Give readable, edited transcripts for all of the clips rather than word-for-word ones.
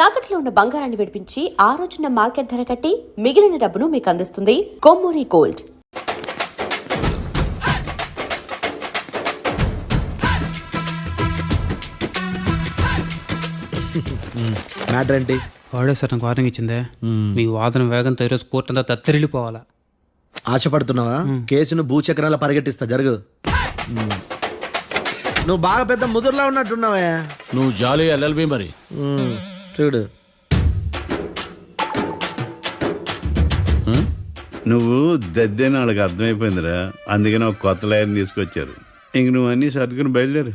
తాకట్లో ఉన్న బంగారాన్ని విడిపించి ఆ రోజున మార్కెట్ ధర కట్టి మిగిలిన డబ్బును మీకు అందిస్తుంది కొమ్మూరి గోల్డ్. మ్యాటర్ ఏంటి? వాడే సార్ నాకు వార్నింగ్ ఇచ్చిందే. మీ వాదన వేగంతో ఈరోజు కోర్టు అంతా తత్తరిల్లిపోవాలా. ఆశపడుతున్నావా? కేసును భూచక్రాల పరిగెట్టిస్తా, జరుగు. నువ్వు బాగా పెద్ద ముదురులా ఉన్నట్టున్నావే. నువ్వు జాలి ఎల్ఎల్బి మరి. చూడు, నువ్వు దద్దేని వాళ్ళకి అర్థమైపోయిందిరా, అందుకని ఒక కొత్త లాయర్ని తీసుకొచ్చారు. ఇంక నువ్వు అన్నీ సర్దుకుని బయలుదేరు.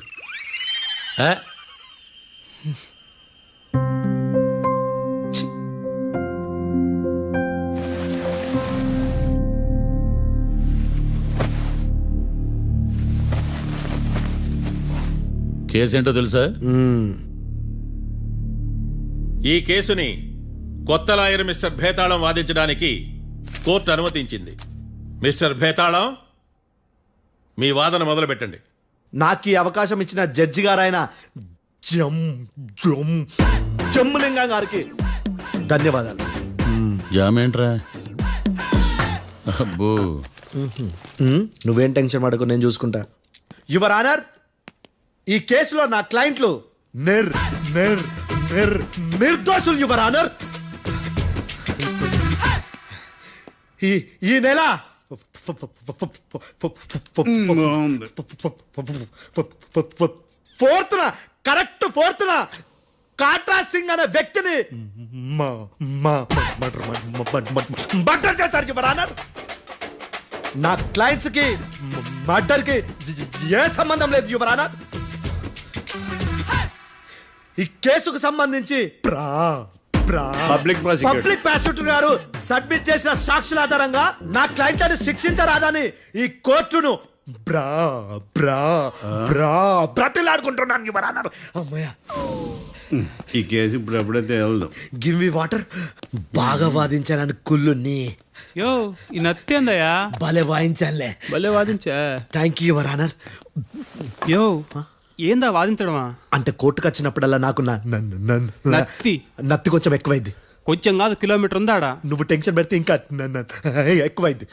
కేసు ఏంటో తెలుసా? ఈ కేసుని కొత్త లాయర్ మిస్టర్ భేతాళం వాదించడానికి కోర్టు అనుమతించింది. మిస్టర్ భేతాళం, మీ వాదన మొదలు పెట్టండి. నాకు ఈ అవకాశం ఇచ్చిన జడ్జి గారైన జమ్ములింగం గారికి ధన్యవాదాలు. జామేంట్రా? అబ్బో, నువ్వేం టెన్షన్ పడకు, నేను చూసుకుంటా. యువర్ ఆనర్, ఈ కేసులో నా క్లయింట్లు నిర్దోషులు యువర్ ఆనర్. ఈ నెల 4th కాట్రా సింగ్ అనే వ్యక్తిని మర్డర్ చేశారు యువర్ ఆనర్. నా క్లయింట్స్ కి మర్డర్ కి ఏ సంబంధం లేదు యువర్ ఆనర్. ఈ కేసుకు సంబంధించి పబ్లిక్ ప్రాసిక్యూటర్ గారు సబ్మిట్ చేసిన సాక్షుల ఆధారంగా నా క్లయింట్లను శిక్షించరాదని ఈ కోర్టును బ్రతిలాడుకుంటున్నాను యువర్ ఆనర్. అమ్మయ్య, ఈ కేసు ఇప్పుడు ఎప్పుడైతే వెళ్దాం. Give me water. బాగా వాదించానని కుళ్ళుని. యో, ఈ నత్తేందయ్యా? భలే వాయించానులే. భలే వాదించా. Thank you your honour. Yo, ఏందా వాదించడమా? అంటే కోర్టుకు వచ్చినప్పుడల్లా నాకు నత్తి కొంచెం ఎక్కువైంది. కొంచెం కాదు, కిలోమీటర్ ఉందాడా. నువ్వు టెన్షన్ పెడితే ఇంకా ఎక్కువైంది.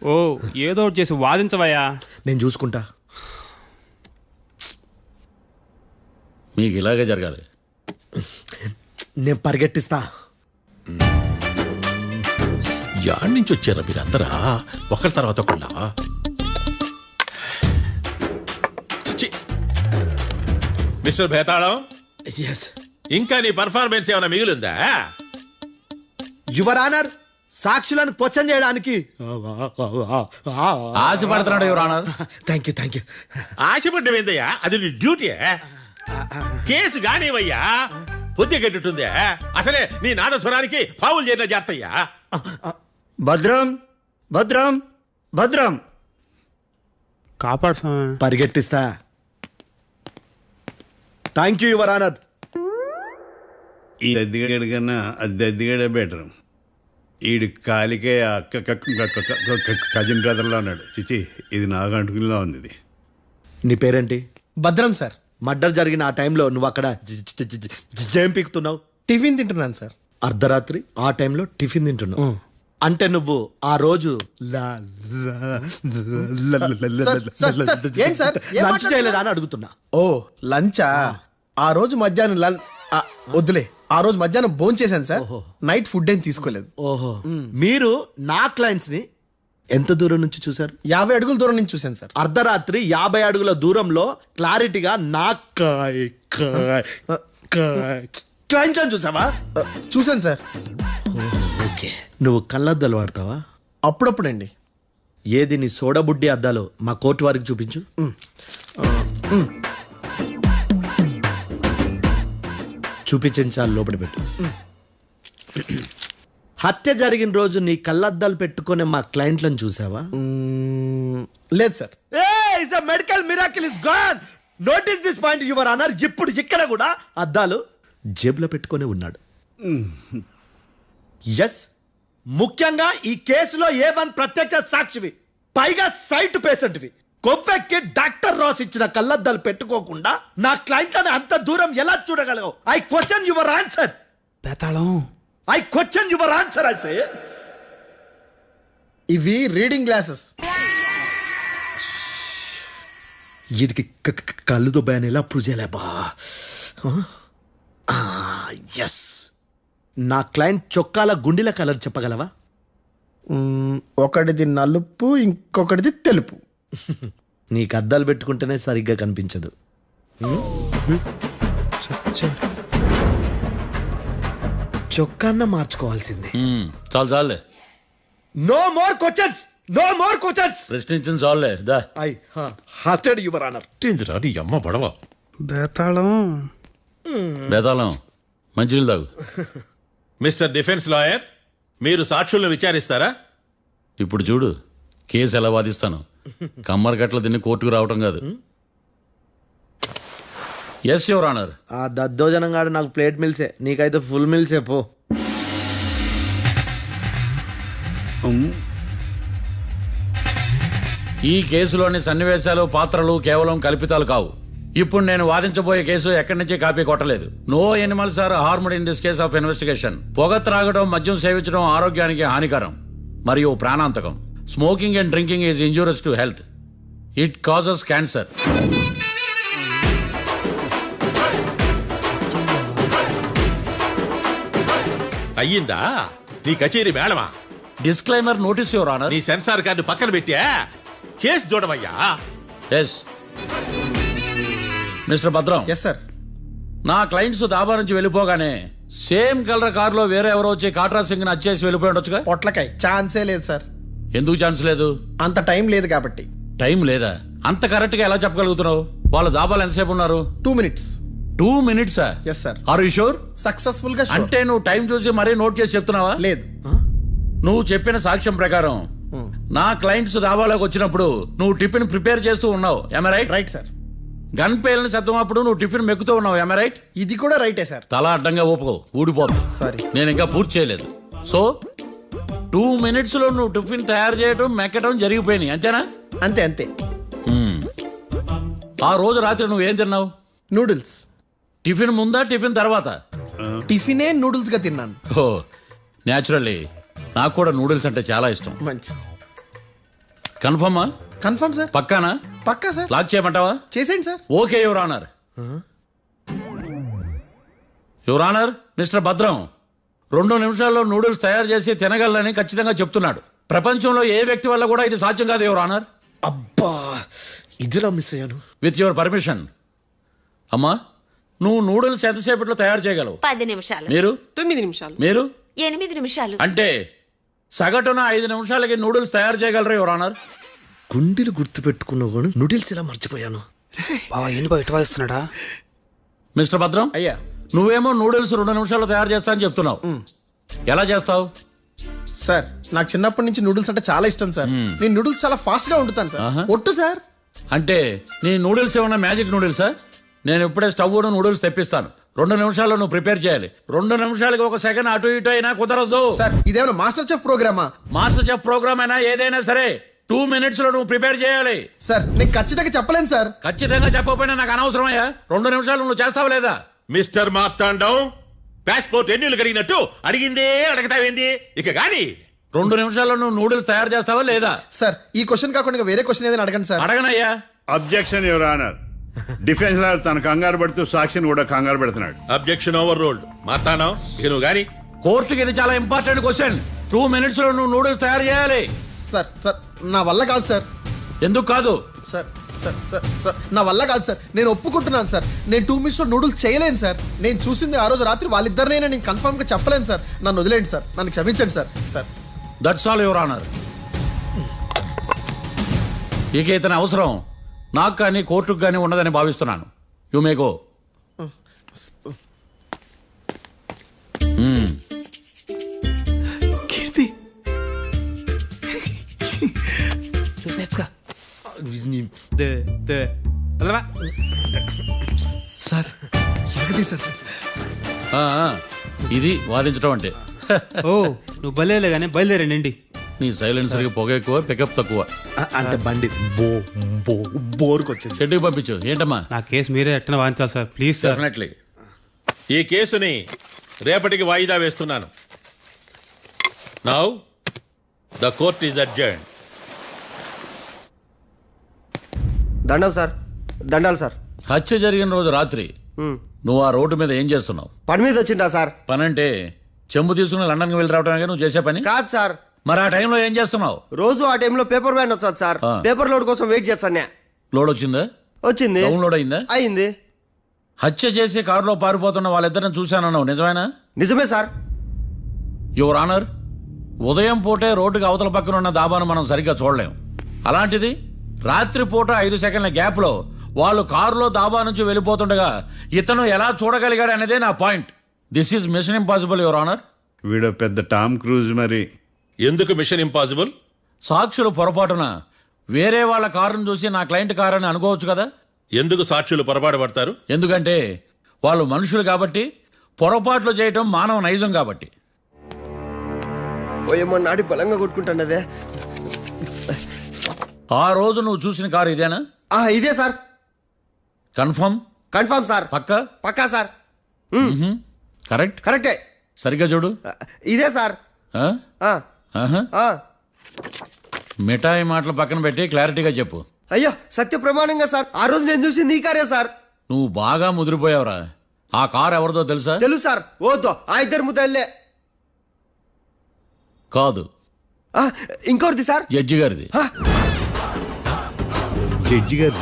ఓ, ఏదో ఒకటి చేసి వాదించవయ్యా. నేను చూసుకుంటా. మీకు ఇలాగే జరగాలి. నేను పరిగెట్టిస్తా. యాడ్ నుంచి వచ్చారా మీరందరా ఒకరి తర్వాత ఒకళ్ళ? మిస్టర్ భేతాళం, ఎస్ ఇంకా నీ పర్ఫార్మెన్స్ ఏమైనా మిగిలిందా? యువర్ ఆనర్, సాక్షులను క్వశ్చన్ చేయడానికి ఆశపడుతున్నాడు యువర్ ఆనర్. Thank you. ఆశపడ్డం ఏందయ్యా? అది నీ డ్యూటీ. కేసు గానివయ్యా, పొద్దు గట్టుందే. అసలే నీ నాదస్వరానికి పావులు చేరిన జాతయ్యా. భద్రం భద్రం భద్రం. కాపాడు స్వామి. పరిగెట్టిస్తా. Thank you your honour. ఈ దద్దిగాడి కన్నా అది దద్దిగాడే బెటర్. ఈడు కాలికే కజిన్ బ్రదర్లో ఉన్నాడు. చిచి, ఇది నాకు అంటుకునిలా ఉంది. ఇది నీ పేరేంటి? భద్రం సార్. మర్డర్ జరిగిన ఆ టైంలో నువ్వు అక్కడ ఏం పీకుతున్నావు? టిఫిన్ తింటున్నాను సార్. అర్ధరాత్రి ఆ టైంలో టిఫిన్ తింటున్నావు అంటే నువ్వు ఆ రోజు లంచ్ చేయలేదా అని అడుగుతున్నా. ఓ, లంచా? ఆ రోజు మధ్యాహ్నం వద్దులే, ఆ రోజు మధ్యాహ్నం భోజనం చేశాను సార్. నైట్ ఫుడ్ ఏం తీసుకోలేదు. ఓహో, మీరు నా క్లయింట్స్ ని ఎంత దూరం నుంచి చూసారు? 50 అడుగుల దూరం నుంచి చూశాను సార్. అర్ధరాత్రి 50 అడుగుల దూరంలో క్లారిటీగా నా క్లయింట్స్ అని చూసావా? చూశాను సార్. ఓకే, నువ్వు కళ్ళద్దాలు వాడతావా? అప్పుడప్పుడండి. ఏది నీ సోడబుడ్డి అద్దాలు మా కోర్టు వారికి చూపించు. చూపించాలి, లోపల పెట్టు. హత్య జరిగిన రోజు నీ కళ్ళద్దాలు పెట్టుకునే మా క్లయింట్లను చూసావా? లేదు sir. Medical miracle is gone. Notice this point your honour. ఇప్పుడు ఇక్కడ కూడా అద్దాలు జేబులో పెట్టుకునే ఉన్నాడు. ఎస్, ముఖ్యంగా ఈ కేసులో A1 ప్రత్యక్ష సాక్షివి, పైగా సైట్ పేషెంట్వి. కొవ్వెక్కి డాక్టర్ రాస్ ఇచ్చిన కళ్ళద్దాలు పెట్టుకోకుండా నా క్లయింట్లను అంత దూరం ఎలా చూడగలవు? I question your answer. బేతాళం I question your answer. I say ఇవి రీడింగ్ గ్లాసెస్. వీడికి కళ్ళు దుబ్బాయని ఎలా ప్రూవ్ చేయలేబా? ఎస్, నా క్లయింట్ చొక్కాల గుండెల కలర్ చెప్పగలవా? ఒకటిది నలుపు, ఇంకొకటిది తెలుపు. నీకు అద్దాలు పెట్టుకుంటేనే సరిగ్గా కనిపించదు. చొక్కాన్న మార్చుకోవాల్సింది. చాలు చాలులే, no more questions, no more questions. ప్రశ్నించిన చాలులే. దా ఐ హార్టెడ్ యువర్ ఆనర్. ఏందిరా నీ అమ్మ బడవ. బేతాళం బేతాళం మంచినీళ్ళు తాగు. మిస్టర్ డిఫెన్స్ లాయర్, మీరు సాక్షులను విచారిస్తారా? ఇప్పుడు చూడు కేసు ఎలా వాదిస్తాను. కమ్మరి కట్టలు తిని కోర్టుకు రావటం కాదు. Yes your honour. ఆ దద్దోజనంగాడు నాకు ప్లేట్ మిల్సే, నీకైతే ఫుల్ మిల్సే పో. ఈ కేసులోని సన్నివేశాలు పాత్రలు కేవలం కల్పితాలు కావు. ఇప్పుడు నేను వాదించబోయే కేసు ఎక్కడి నుంచి కాపీ కొట్టలేదు. No animals are harmed in this case of investigation. పొగ త్రాగడం, మద్యం సేవించడం ఆరోగ్యానికి హానికరం మరియు ప్రాణాంతకం. Smoking and drinking is injurious to health. It causes cancer. అయ్యిందా నీ కచేరీ మేడమా? Disclaimer notice your honour. నీ సెన్సార్ కార్డు పక్కన పెట్టా కేసు చూడమయ్యా. Yes mister Bhadram. Yes sir. నా క్లయింట్స్ దాబా నుంచి వెళ్ళిపోగానే సేమ్ కలర్ కారులో వేరే ఎవరో వచ్చి కాట్రా సింగ్ వచ్చేసి వెళ్ళిపోయి ఉండొచ్చుగా. పొట్లకాయ ఛాన్సే లేదు సార్. ఎందుకు ఛాన్స్ లేదు? అంత టైం లేదు కాబట్టి. టైం లేదా? అంత కరెక్ట్ గా ఎలా చెప్పగలుగుతున్నావు? వాళ్ళ దాబాలు ఎంతసేపు ఉన్నారు? 2 minutes. 2 minutes. Yes sir. Are you sure? Successful గా sure. అంటే నువ్వు టైం చూసి మరీ నోట్ చేసి చెప్తున్నావా? లేదు. నువ్వు చెప్పిన సాక్ష్యం ప్రకారం నా క్లయింట్స్ దాబాలోకి వచ్చినప్పుడు నువ్వు టిఫిన్ ప్రిపేర్ చేస్తూ ఉన్నావు. ఎమ్ రైట్? Right sir. గన్ పేలిన శబ్దం అప్పుడు నువ్వు టిఫిన్ మెక్కుతూ ఉన్నావు. ఎమ్ రైట్? ఇది కూడా రైటే సార్. తల అడ్డంగా ఊపుకో, ఊడిపోతుంది. సారీ. నేను ఇంకా పూర్తి చేయలేదు. సో 2 minutes లో నువ్వు టిఫిన్ తయారు చేయడం మెక్కడం జరిగిపోయినాయి, అంతేనా? అంతే అంతే. ఆ రోజు రాత్రి నువ్వేం తిన్నావు? నూడిల్స్. టిఫిన్ ముందా టిఫిన్ తర్వాత? టిఫినే నూడిల్స్ గా తిన్నాను. ఓ న్యాచురల్లీ నాకు కూడా నూడిల్స్ అంటే చాలా ఇష్టం. మంచి. కన్ఫర్మా? Confirm sir. పక్కానా? పక్కా సార్. లాక్ చేయమంటావా? చేసేయండి sir. Okay your honour. Your honour, mister Bhadram 2 నిమిషాల్లో నూడిల్స్ తయారు చేసి తినగలని ఖచ్చితంగా చెప్తున్నాడు. ప్రపంచంలో ఏ వ్యక్తి వల్ల కూడా ఇది సాధ్యం కాదు యువర్ ఆనర్. అబ్బా, ఇదిలా మిస్ అయ్యాను. With your permission. అమ్మా, నువ్వు నూడిల్స్ ఎంతసేపట్లో తయారు చేయగలవు? 10 నిమిషాలు. మీరు? 9 నిమిషాలు. మీరు? 8 నిమిషాలు. అంటే సగటున 5 నిమిషాలకి నూడిల్స్ తయారు చేయగలరు యువర్ ఆనర్. గుండెలు గుర్తు పెట్టుకున్నావు కానీ నూడిల్స్ ఇలా మర్చిపోయాను. బావా ఏంటి బయట వాయిస్తున్నాడా? మిస్టర్ భద్రం, అయ్యా. నువ్వేమో నూడిల్స్ 2 నిమిషాల్లో తయారు చేస్తా అని చెప్తున్నావు. ఎలా చేస్తావు? సార్ నాకు చిన్నప్పటి నుంచి నూడిల్స్ అంటే చాలా ఇష్టం సార్. నేను నూడిల్స్ చాలా ఫాస్ట్ గా వండుతాను సార్. ఒట్టు సార్. అంటే నీ నూడిల్స్ ఏమన్నా మ్యాజిక్ నూడిల్సా? నేను ఇప్పుడే స్టవ్ నూడిల్స్ తెప్పిస్తాను. 2 నిమిషాల్లో నువ్వు ప్రిపేర్ చేయాలి. 2 నిమిషాలకి 1 సెకండ్ అటు ఇటు అయినా కుదరదు. సార్ ఇదేమైనా మాస్టర్ చెఫ్ ప్రోగ్రామా? మాస్టర్ చెఫ్ ప్రోగ్రామ్ అయినా ఏదైనా సరే 2 minutes లో నువ్వు ప్రిపేర్ చేయాలి. సార్ నేను ఖచ్చితంగా చెప్పలేను సార్. ఖచ్చితంగా చెప్పకపోయినా నాకు అనవసరమయ్యా. 2 నిమిషాలు నువ్వు చేస్తావు లేదా? మిస్టర్ మార్తాండం, పాస్పోర్ట్ ఎన్నిళ్ళు కడిగినట్టు అడిగిందే అడగతావేంది? ఇక గాని 2 నిమిషాల్లో నువ్వు నూడిల్స్ తయారు చేస్తావా లేదా? సార్ ఈ క్వశ్చన్ కాకుండా ఇంకా వేరే క్వశ్చన్ ఏదైనా అడగండి సార్. అడగనయ్యా. Objection your honour. Defence lawyer తన కంగారు పడుతూ సాక్షిని కూడా కంగారు పెడుతున్నాడు. Objection over ruled. మార్తాండం, ఇక నువ్వు గాని. కోర్టుకి ఇది చాలా ఇంపార్టెంట్ క్వశ్చన్. 2 minutes లో నువ్వు నూడిల్స్ తయారు చేయాలి. సార్ సార్ నా వల్ల కాదు సార్. ఎందుకు కాదు? సార్ సార్ సార్ సార్ నా వల్ల కాదు సార్. నేను ఒప్పుకుంటున్నాను సార్. నేను 2 minutes లో నూడిల్స్ చేయలేను సార్. నేను చూసింది ఆ రోజు రాత్రి వాళ్ళిద్దరినైనా నేను కన్ఫర్మ్ గా చెప్పలేను సార్. నన్ను వదిలేండి సార్. నన్ను క్షమించండి sir. Sir that's all your honour. ఇక ఇతని అవసరం నాకు కానీ కోర్టుకు కానీ ఉన్నదని భావిస్తున్నాను. You may go. కీర్తి సార్ ఎరగదీశారు సార్. ఇది వాదించడం అంటే. ఓ నువ్వు బయలుదేరలే కానీ బయలుదేరండి. నీ సైలెన్సర్కి పొగ ఎక్కువ పికప్ తక్కువ. అంటే బండి బోర్కొచ్చింది. షెడ్యూకి పంపించు. ఏంటమ్మా? నా కేసు మీరే ఎట్టన వాయించాలి సార్, ప్లీజ్ సార్. డెఫినెట్లీ. ఈ కేసుని రేపటికి వాయిదా వేస్తున్నాను. Now the court is adjourned. దండం సార్, దండాలి సార్. హత్య జరిగిన రోజు రాత్రి నువ్వు ఆ రోడ్డు మీద ఏం చేస్తున్నావు? పని మీద వచ్చిందా సార్? పని అంటే చెంబు తీసుకుని లండన్కి వెళ్ళి రావడానికి నువ్వు చేసే పని కాదు సార్, మరి ఆ టైంలో ఏం చేస్తున్నావు? రోజు ఆ టైంలో పేపర్ వ్యాన్ వచ్చాది సార్. పేపర్ లోడ్ కోసం వెయిట్ చేస్తాను. లోడ్ వచ్చిందా? వచ్చింది. డౌన్లోడ్ అయిందా? అయింది. హత్య చేసి కారులో పారిపోతున్న వాళ్ళిద్దరిని చూశానన్నావు, నిజమేనా? నిజమే సార్. యువర్ ఆనర్, ఉదయం పూటే రోడ్డుకి అవతల పక్కన ఉన్న దాబాను మనం సరిగ్గా చూడలేం. అలాంటిది రాత్రి పూట 5 సెకండ్ల గ్యాప్లో వాళ్ళు కారులో దాబా నుంచి వెళ్ళిపోతుండగా ఇతను ఎలా చూడగలిగాడు అనేదే నా point. This is mission impossible your honour. వీడో పెద్ద టామ్ క్రూజ్ మరి. ఎందుకు మిషన్ ఇంపాసిబుల్? సాక్షులు పొరపాటున వేరే వాళ్ళ కారును చూసి నా క్లయింట్ కారు అని అనుకోవచ్చు కదా. ఎందుకు సాక్షులు పొరపాటు పడతారు? ఎందుకంటే వాళ్ళు మనుషులు కాబట్టి, పొరపాట్లు చేయటం మానవ నైజం కాబట్టి. ఓయమ్మ నాడి బలంగా కొట్టుకుంటానదే. ఆ రోజు నువ్వు చూసిన కారు ఇదేనా? ఇదే సార్. కన్ఫర్మ్? Confirm sir. పక్కా? పక్కా సార్. కరెక్ట్? కరెక్టే. సరిగ్గా చూడు. ఇదే సార్. ఆ? ఆ. ఆహా. మిఠాయి మాటలు పక్కన పెట్టి క్లారిటీగా చెప్పు. అయ్యో సత్య ప్రమాణంగా సార్, ఆ రోజు నేను చూసింది ఈ కారే సార్. నువ్వు బాగా ముదిరిపోయావురా. ఆ కారు ఎవరిదో తెలుసా? తెలుసు సార్. ఓతో ఆ ఇద్దరు ముద్దల్లే. కాదు, ఇంకోటిది సార్. జడ్జి గారిది. జడ్జి గారు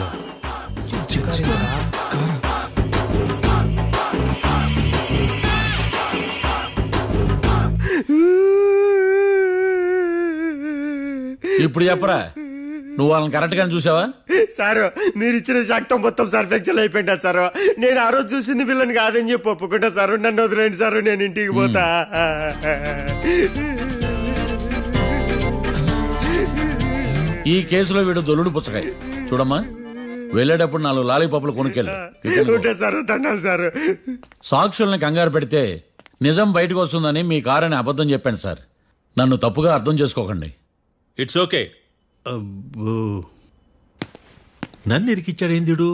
ఇప్పుడు చెప్పరా, నువ్వు వాళ్ళని కరెక్ట్ గానే చూసావా? సారు మీరు ఇచ్చిన శాక్తం మొత్తం సార్ ఫ్రాక్చర్ అయిపోయింటా సార్. నేను ఆ రోజు చూసింది వీళ్ళని కాదని చెప్పి ఒప్పుకుంటా సార్. నన్ను వదిలేండి సార్, నేను ఇంటికి పోతా. ఈ కేసులో వీడు దొల్లుడు పుచ్చకాయ. చూడమ్మా, వెళ్ళేటప్పుడు 4 లాలీపాపులు కొనుక్కెళ్ళు. ఉంటా సార్, దండాలి సార్. సాక్షుల్ని కంగారు పెడితే నిజం బయటకు వస్తుందని మీ కారని అబద్ధం చెప్పాను సార్. నన్ను తప్పుగా అర్థం చేసుకోకండి. It's okay. అబ్బో. నన్ను ఇరికిచ్చాడేందుడు?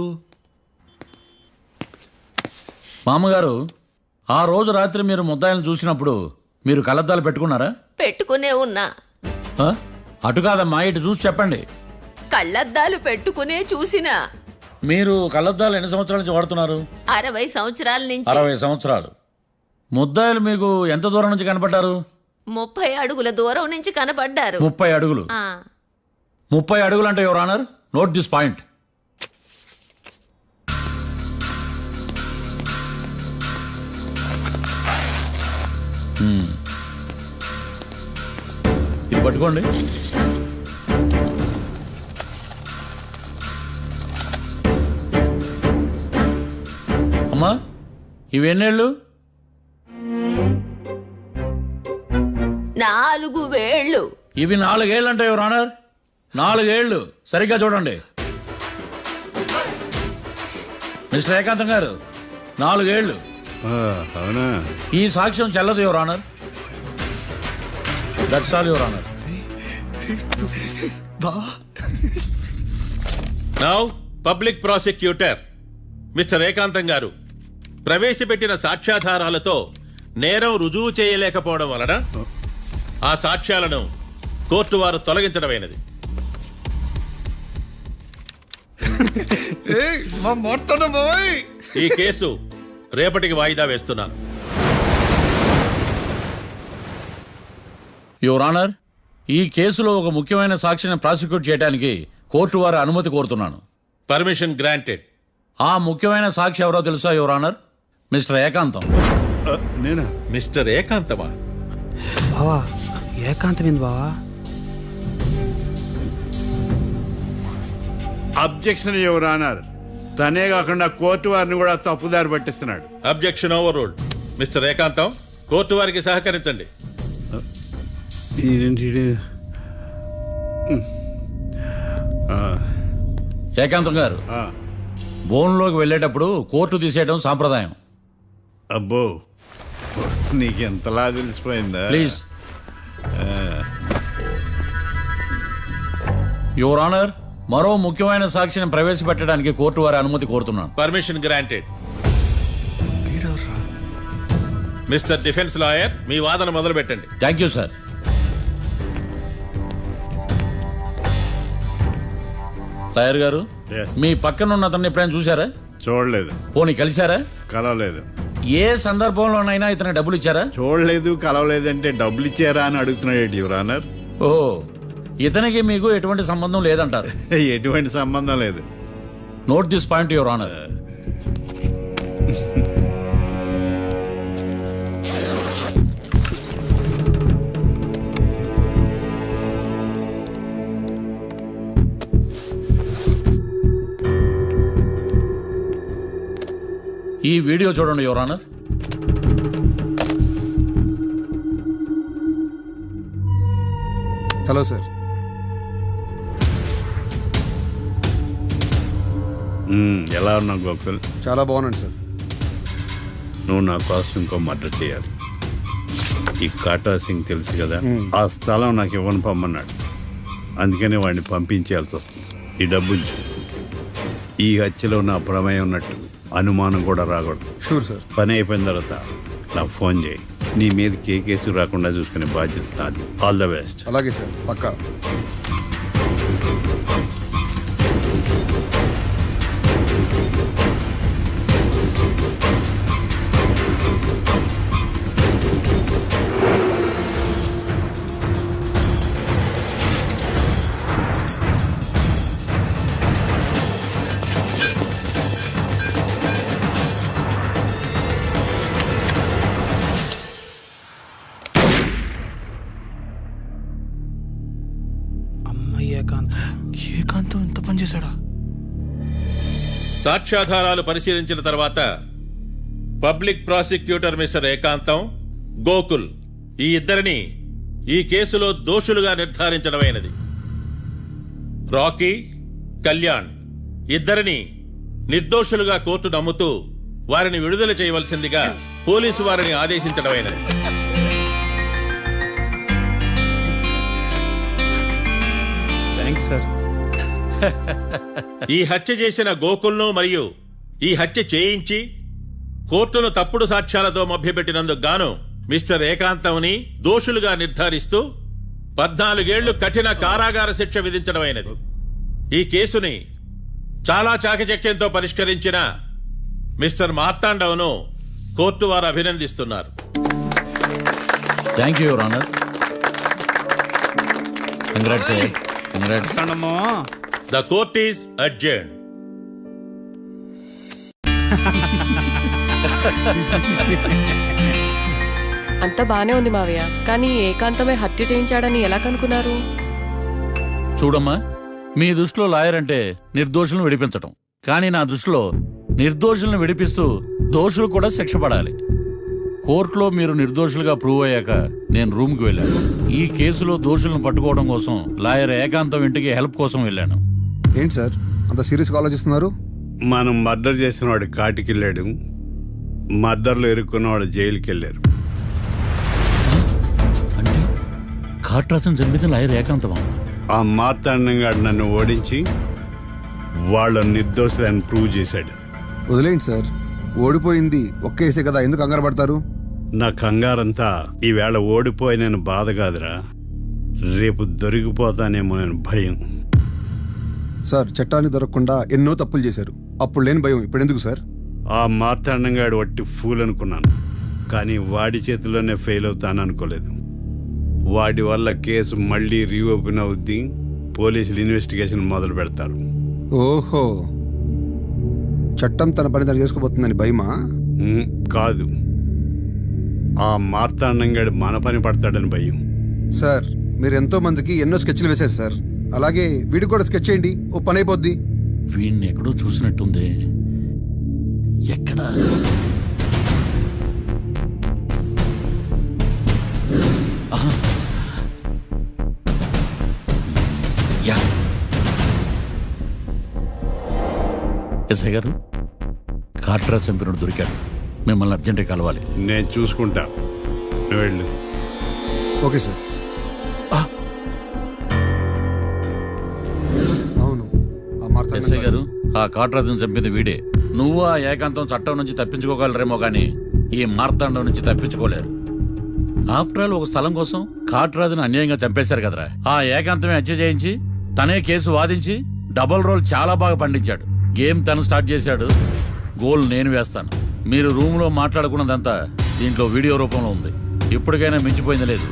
మామగారు, ఆ రోజు రాత్రి మీరు ముద్దాయిలను చూసినప్పుడు మీరు కళ్ళద్దాలు పెట్టుకున్నారా? పెట్టుకునే ఉన్నా. ఆ? అటు కాదమ్మా, ఇటు చూసి చెప్పండి. కళ్ళద్దాలు పెట్టుకునే చూసినా. మీరు కళ్ళద్దాలు ఎన్ని సంవత్సరాల నుంచి వాడుతున్నారు? 60 సంవత్సరాల నుంచి. 60 సంవత్సరాలు. ముద్దాయిలు మీకు ఎంత దూరం నుంచి కనపడ్డారు? 30 అడుగుల దూరం నుంచి కనపడ్డారు. 30 అడుగులు. ఆ, 30 అడుగులు అంటే your honour, note this point. ఇది పట్టుకోండి. అమ్మా, ఇవి ఎన్నేళ్ళు? 4 వేళ్ళు. ఇవి 4 ఏళ్ళు అంటే యువర్ ఆనర్, 4 ఏళ్ళు. సరిగ్గా చూడండి మిస్టర్ ఏకాంతం గారు, 4 ఏళ్ళు. అవునా? ఈ సాక్ష్యం చెల్లదు your honour. That's all your honour. Now public prosecutor mister ఏకాంతం గారు ప్రవేశపెట్టిన సాక్ష్యాధారాలతో నేరం రుజువు చేయలేకపోవడం వలన ఆ సాక్ష్యాలను కోర్టు వారు తొలగించడమైనది. ఈ కేసు రేపటికి వాయిదా వేస్తున్నాను. యువర్ ఆనర్, ఈ కేసులో ఒక ముఖ్యమైన సాక్షిని ప్రాసిక్యూట్ చేయడానికి కోర్టు వారి అనుమతి కోరుతున్నాను. Permission granted. ఆ ముఖ్యమైన సాక్షి ఎవరో తెలుసా యువర్ ఆనర్? మిస్టర్ ఏకాంతం. నేనా? మిస్టర్ ఏకాంతమా? బావా ఏకాంతమైంది బావా. Objection your honour. తనే కాకుండా కోర్టు వారిని కూడా తప్పుదారి పట్టిస్తున్నాడు. Objection overruled. Mister Ekantham, court వారికి సహకరించండి. ఏకాంతం గారు, బోన్లోకి వెళ్ళేటప్పుడు కోర్టు తీసేయడం సాంప్రదాయం. అబ్బో, నీకెంతలా తెలిసిపోయిందా? ప్లీజ్. యువర్ ఆనర్, మరో ముఖ్యమైన సాక్షిని ప్రవేశపెట్టడానికి కోర్టు వారి అనుమతి కోరుతున్నాను. Permission granted. Mister defence lawyer, మీ వాదన మొదలు పెట్టండి. Thank you sir. లాయర్ గారు, Yes. మీ పక్కన ఉన్న అతన్ని ఎప్పుడైనా చూసారా? చూడలేదు, పోనీ కలిశారా? కలవలేదు. ఏ సందర్భంలోనైనా ఇతను డబ్బులు ఇచ్చారా? చూడలేదు, కలవలేదంటే డబ్బులు ఇచ్చారా అని అడుగుతున్నాడు యువర్ ఆనర్. ఓ, ఇతనికి మీకు ఎటువంటి సంబంధం లేదంటారు. ఎటువంటి సంబంధం లేదు. Note this point your honour. ఈ వీడియో చూడండి యువర్ ఆనర్. Hello sir. ఎలా ఉన్నావు గోకుల్? చాలా బాగున్నాను సార్. నువ్వు నా కోసం ఇంకో మర్డర్ చేయాలి. ఈ కాటా సింగ్ తెలుసు కదా, ఆ స్థలం నాకు ఇవ్వని పమ్మన్నాడు. అందుకనే వాడిని పంపించాల్సి వస్తుంది. ఈ డబ్బు ఉంచు. ఈ హత్యలో నా ప్రమేయం ఉన్నట్టు అనుమానం కూడా రాకూడదు. Sure sir. పని అయిపోయిన తర్వాత నాకు ఫోన్ చేయి. నీ మీద కేసు రాకుండా చూసుకునే బాధ్యత నాది. All the best. అలాగే సార్, పక్కా. ఏకాంతం ఇంత పని చేశాడా? సాక్ష్యాధారాలు పరిశీలించిన తర్వాత పబ్లిక్ ప్రాసిక్యూటర్ మిస్టర్ ఏకాంతం, గోకుల్ ఈ ఇద్దరిని ఈ కేసులో దోషులుగా నిర్ధారించడమైనది. రాకీ, కళ్యాణ్ ఇద్దరిని నిర్దోషులుగా కోర్టు నమ్ముతూ వారిని విడుదల చేయవలసిందిగా పోలీసు వారిని ఆదేశించడమైనది. Thanks sir. ఈ హత్య చేసిన గోకుల్ను మరియు ఈ హత్య చేయించి కోర్టును తప్పుడు సాక్ష్యాలతో మభ్యపెట్టినందుకు గాను మిస్టర్ ఏకాంతంని దోషులుగా నిర్ధారిస్తూ 14 ఏళ్లు కఠిన కారాగార శిక్ష విధించడమైనది. ఈ కేసుని చాలా చాకచక్యంతో పరిష్కరించిన మిస్టర్ మార్తాండవను కోర్టు వారు అభినందిస్తున్నారు. Thank you your honour. Congrats. Congrats. The court is adjourned. అంతా బానే ఉంది మావయ్య, కానీ ఏకాంతమే హత్య చేయించాడని ఎలా కనుక్కున్నారు? చూడమ్మా, మీ దృష్టిలో లాయర్ అంటే నిర్దోషులను విడిపించటం, కానీ నా దృష్టిలో నిర్దోషులను విడిపిస్తూ దోషులు కూడా శిక్ష పడాలి. కోర్టులో మీరు నిర్దోషులుగా ప్రూవ్ అయ్యాక నేను రూమ్కి వెళ్ళాను. ఈ కేసులో దోషులను పట్టుకోవడం కోసం లాయర్ ఏకాంతం ఇంటికి హెల్ప్ కోసం వెళ్ళాను. ఏంటి సార్ అంత సీరియస్గా ఆలోచిస్తున్నారు? మనం మర్డర్ చేసిన వాడు కాటికి వెళ్ళాడు, మర్డర్లో ఇరుక్కున్న వాడు జైలుకి వెళ్ళారు. అంటే కాట్రాసం చంపిన లాయర్ ఏకాంతమా? ఆ మార్తాండంగాడు నన్ను ఓడించి వాళ్ళ నిర్దోషులని ప్రూవ్ చేశాడు. వదిలేండి సార్, ఓడిపోయింది ఒక్కేసే కదా, ఎందుకు కంగారు పడతారు? నా కంగారంతా ఈవేళ ఓడిపోయి నేను బాధ కాదురా, రేపు దొరికిపోతానేమో నేను భయం. సార్, చట్టాన్ని దొరకకుండా ఎన్నో తప్పులు చేశారు, అప్పుడు లేని భయం ఇప్పుడు ఎందుకు సార్? ఆ మార్తాండంగాడు వట్టి ఫూల్ అనుకున్నాను, కానీ వాడి చేతిలోనే ఫెయిల్ అవుతాను అనుకోలేదు. వాడి వల్ల కేసు మళ్ళీ రీఓపెన్ అవుద్ది, పోలీసులు ఇన్వెస్టిగేషన్ మొదలు పెడతారు. ఓహో, చట్టం తన పని తను చేసుకోబోతుందని భయమా? కాదు, ఆ మార్తాండంగాడు మన పని పడతాడని భయం. సార్, మీరు ఎంతో మందికి ఎన్నో స్కెచ్లు వేశారు సార్, అలాగే వీడికి కూడా స్కెచ్ చేయండి, ఓ పని అయిపోద్ది. వీడిని ఎక్కడో చూసినట్టుంది. ఎక్కడ? యా, ఎస్ఐ గారు, కాట్రా చంపినోడు దొరికాడు. మిమ్మల్ని అర్జెంటుగా కలవాలి. నేను చూసుకుంటా, నువ్వు వెళ్ళు. Okay sir. ఎస్ఐ గారు ఆ కాట్రాజును చంపింది వీడే. నువ్వు ఆ ఏకాంతం చట్టం నుంచి తప్పించుకోగలరేమో కానీ ఈ మార్తాండం నుంచి తప్పించుకోలేరు. ఆఫ్టర్ ఆల్ ఒక స్థలం కోసం కాట్రాజును అన్యాయంగా చంపేశారు కదరా. ఆ ఏకాంతమే హత్య చేయించి తనే కేసు వాదించి డబుల్ రోల్ చాలా బాగా పండించాడు. గేమ్ తను స్టార్ట్ చేశాడు, గోల్ నేను వేస్తాను. మీరు రూమ్లో మాట్లాడుకున్నదంతా దీంట్లో వీడియో రూపంలో ఉంది. ఇప్పటికైనా మించిపోయింది లేదు.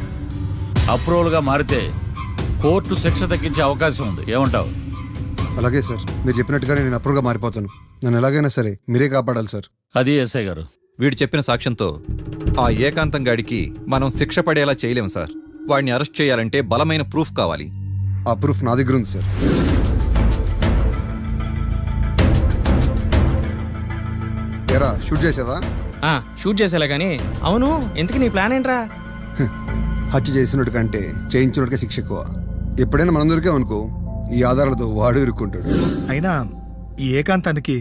అప్రూవల్గా మారితే కోర్టు శిక్ష తగ్గించే అవకాశం ఉంది. ఏమంటావు? అలాగే సార్, మీరు చెప్పినట్టుగానే నేను అప్రూవ్గా మారిపోతాను. నన్ను ఎలాగైనా సరే మీరే కాపాడాలి సార్. అది ఎస్ఐ గారు. వీడు చెప్పిన సాక్ష్యంతో ఆ ఏకాంతం గాడికి మనం శిక్ష పడేలా చేయలేం సార్. వాడిని అరెస్ట్ చేయాలంటే బలమైన ప్రూఫ్ కావాలి. ఆ ప్రూఫ్ నా దగ్గర ఉంది సార్. ఎరా షూట్ చేసావా? షూట్ చేసేలా కానీ అవును, ఎందుకు నీ ప్లాన్ ఏంట్రా? హత్య చేసినట్టు కంటే చేయించినట్టుగా శిక్ష ఎక్కువ. ఎప్పుడైనా మనం దొరికే అనుకో, ఈ ఆధారాలతో వాడు ఇరుక్కుంటాడు. అయినా ఈ ఏకాంతానికి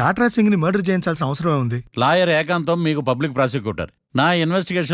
కాట్రా సింగ్ ని మర్డర్ చేయించాల్సిన అవసరం ఉంది. లాయర్ ఏకాంతం మీకు పబ్లిక్ ప్రాసిక్యూటర్. నా ఇన్వెస్టిగేషన్